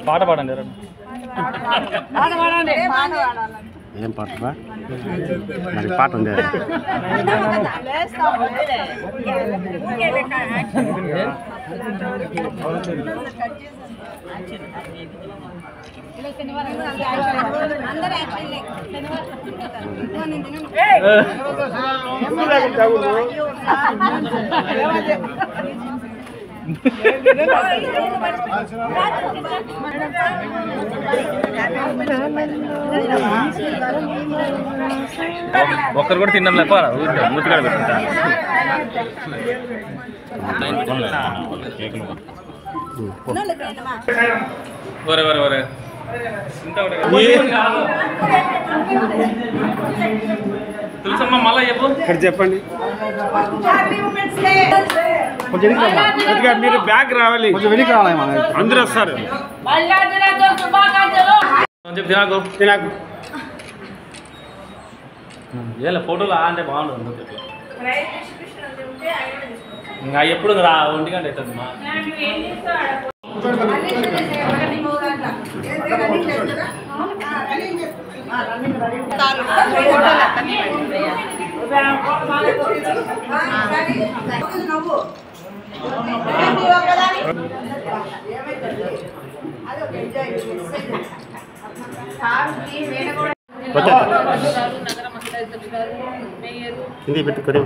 పాట పాడండి ఏం పాట మరి పాట ఉంది ఒక్కరు కూడా తిన్నాం లేక మూతికాడ పెట్టుకుంటా తెలుసమ్మా మళ్ళా చెప్పు ఇక్కడ చెప్పండి మీరు బ్యాగ్ రావాలి కొంచెం వెనక్కి రావాలి అందరూ వస్తారు తినాకు తినాకు ఏలా ఫోటోలు అంటే బాగుంటుంది ఇంకా ఎప్పుడు రా 1 గంట అవుతుంది మా కింది పెట్టు కరీం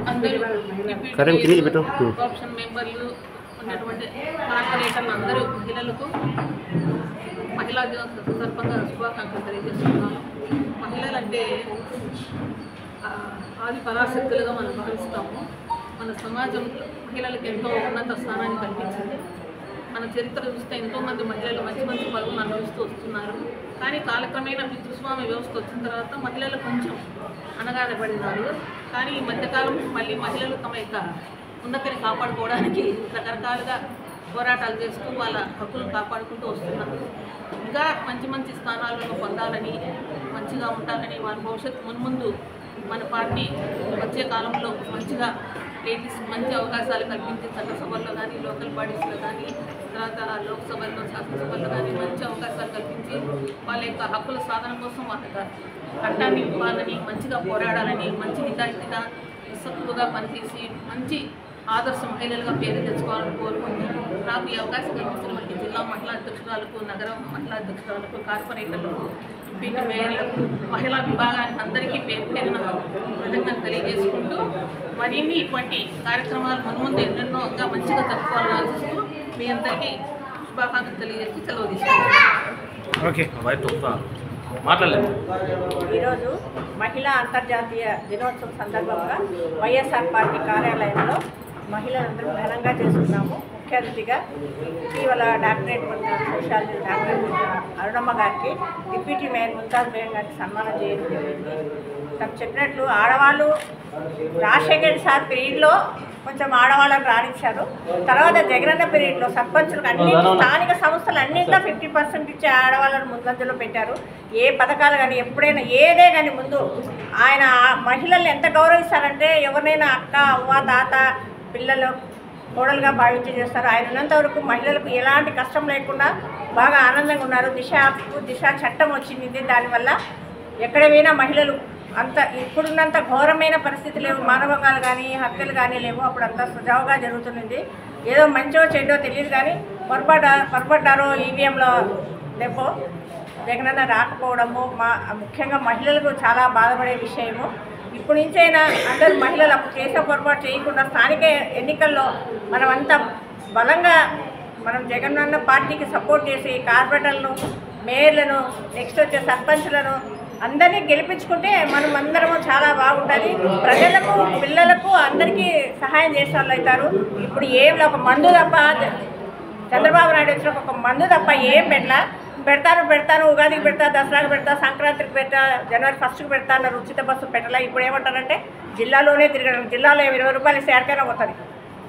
కరీం కిందికి పెట్టు కోఆపరేషన్ మెంబర్లు ఉన్నటువంటి కార్పొరేటర్లు అందరూ మహిళా దినోత్సవ సందర్భంగా శుభాకాంక్షలు తెలియజేస్తున్నాను. మహిళలంటే ఆది పరాశక్తులుగా మనం భావిస్తాము. మన సమాజంలో మహిళలకు ఎంతో ఉన్నత స్థానాన్ని కల్పించింది. మన చరిత్ర చూస్తే ఎంతోమంది మహిళలు మంచి మంచి పదవులు అనుభవిస్తూ వస్తున్నారు. కానీ కాలక్రమేణా పితృస్వామ్య వ్యవస్థ వచ్చిన తర్వాత మహిళలు కొంచెం అణగారబడినారు. కానీ ఈ మధ్యకాలం మళ్ళీ మహిళలు తమ యొక్క ఉన్నతిని కాపాడుకోవడానికి రకరకాలుగా పోరాటాలు చేస్తూ వాళ్ళ హక్కులను కాపాడుకుంటూ వస్తున్నారు. ఇంకా మంచి మంచి స్థానాలను పొందాలని, మంచిగా ఉండాలని, వారి భవిష్యత్తు మున్ముందు మన పార్టీ వచ్చే కాలంలో మంచిగా లేడీస్ మంచి అవకాశాలు కల్పించి చట్టసభల్లో కానీ, లోకల్ బాడీస్లో కానీ, తర్వాత లోక్సభల్లో, శాసనసభల్లో కానీ మంచి అవకాశాలు కల్పించి వాళ్ళ యొక్క హక్కుల సాధన కోసం వాళ్ళ చట్టాన్ని ఇవ్వాలని, మంచిగా పోరాడాలని, మంచి నిజాయితీగా నిస్సత్తుగా పనిచేసి మంచి ఆదర్శ మహిళలుగా పేరు తెచ్చుకోవాలని కోరుకుంటున్నాను. నాకు ఈ అవకాశం కల్పించినటువంటి జిల్లా మహిళా అధ్యక్షురాలకు, నగరం మహిళా అధ్యక్షురాలకు, కార్పొరేటర్లకు, ఎంపీటీ మేయర్లకు, మహిళా విభాగానికి అందరికీ పేరు పేరున కృతజ్ఞతలు తెలియజేసుకుంటూ మరిన్ని ఇటువంటి కార్యక్రమాలు మున్ముందు ఎన్నెన్నో ఇంకా మంచిగా జరుపుకోవాలని ఆశిస్తూ మీ అందరికీ శుభాకాంక్షలు తెలియజేసి సెలవు తీసుకుంటాను. మాట్లాడలేదు. ఈరోజు మహిళా అంతర్జాతీయ దినోత్సవం సందర్భంగా వైఎస్ఆర్ పార్టీ కార్యాలయంలో మహిళలందరూ ఘనంగా చేసుకున్నాము. ముఖ్య అతిథిగా ఇటీవల డాక్టరేట్ పొందిన సోషాలజీ డాక్టరేట్ అరుణమ్మ గారికి, డిప్యూటీ మేయర్ ముంతాజ్ బేగం గారికి సన్మానం చేయడం జరిగింది. తను చెప్పినట్లు ఆడవాళ్ళు రాజశేఖర్ సార్ పీరియడ్లో కొంచెం ఆడవాళ్ళని రాణించారు. తర్వాత జగనన్న పీరియడ్లో సర్పంచులకు అన్ని స్థానిక సంస్థలు అన్నింటిలో 50% ఇచ్చే ఆడవాళ్ళను ముందంజలో పెట్టారు. ఏ పథకాలు కానీ ఎప్పుడైనా ఏదే కానీ ముందు ఆయన మహిళల్ని ఎంత గౌరవిస్తారంటే ఎవరినైనా అక్క, అవ్వ, తాత, పిల్లలు, కోడలుగా భావించి చేస్తారు. ఆయన ఉన్నంత వరకు మహిళలకు ఎలాంటి కష్టం లేకుండా బాగా ఆనందంగా ఉన్నారు. దిశ చట్టం వచ్చింది. దానివల్ల ఎక్కడ పోయినా మహిళలు అంత ఇప్పుడున్నంత ఘోరమైన పరిస్థితి లేవు. మానవంగాలు కానీ హత్యలు కానీ లేవు. అప్పుడు అంతా సజావుగా జరుగుతున్నది. ఏదో మంచో చెడ్డో తెలియదు కానీ పొరపడ్డారో ఈవీఎంలో లేపో జగనన్న రాకపోవడము ముఖ్యంగా మహిళలకు చాలా బాధపడే విషయము. ఇప్పుడు నుంచైనా అందరూ మహిళలు అప్పుడు చేసే పొరపాటు చేయకుండా స్థానిక ఎన్నికల్లో మనం అంతా బలంగా మనం జగనన్న పార్టీకి సపోర్ట్ చేసి కార్పొరేటర్లను, మేయర్లను, నెక్స్ట్ వచ్చే సర్పంచ్లను అందరినీ గెలిపించుకుంటే మనం అందరము చాలా బాగుంటుంది. ప్రజలకు, పిల్లలకు అందరికీ సహాయం చేసే వాళ్ళు అవుతారు. ఇప్పుడు ఏం ఒక మందు తప్ప చంద్రబాబు నాయుడు వచ్చిన ఒక మందు తప్ప ఏం పెడతాను ఉగాదికి పెడతా, దసరాకి పెడతా, సంక్రాంతికి పెడతా, జనవరి 1కి పెడతా అన్నారు. ఉచిత బస్సు పెట్టాలా. ఇప్పుడు ఏమంటారంటే జిల్లాలోనే తిరగడం, జిల్లాలో 20 రూపాయలు ఇస్తే ఎక్కడికైనా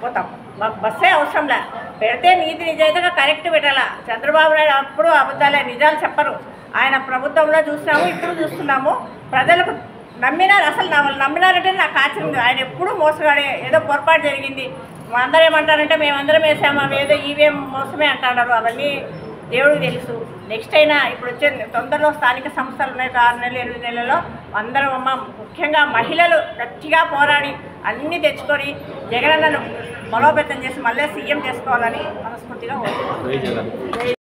పోతాం. మాకు బస్సే అవసరంలే. పెడితే నీతి నిజాయితీగా కరెక్ట్ పెట్టాలా. చంద్రబాబు నాయుడు అప్పుడు అబద్ధాలే, నిజాలు చెప్పరు. ఆయన ప్రభుత్వంలో చూసినాము, ఇప్పుడు చూస్తున్నాము. ప్రజలకు నమ్మినారు. అసలు వాళ్ళు నమ్మినారంటే నాకు ఆశ్చర్యం. ఆయన ఎప్పుడూ మోసగాడే. ఏదో పొరపాటు జరిగింది అందరూ ఏమంటారంటే మేమందరం వేసాము అవి ఏదో ఈవీఎం మోసమే అంటున్నారు. అవన్నీ దేవుడికి తెలుసు. నెక్స్ట్ అయినా ఇప్పుడు వచ్చే తొందరలో స్థానిక సంస్థలు ఉన్నాయి 6 నెలలు 8 నెలల్లో అందరం ముఖ్యంగా మహిళలు గట్టిగా పోరాడి అన్నీ తెచ్చుకొని జగనన్నను బలోపేతం చేసి మళ్ళీ సీఎం చేసుకోవాలని మనస్ఫూర్తిగా కోరుకుంటున్నాను.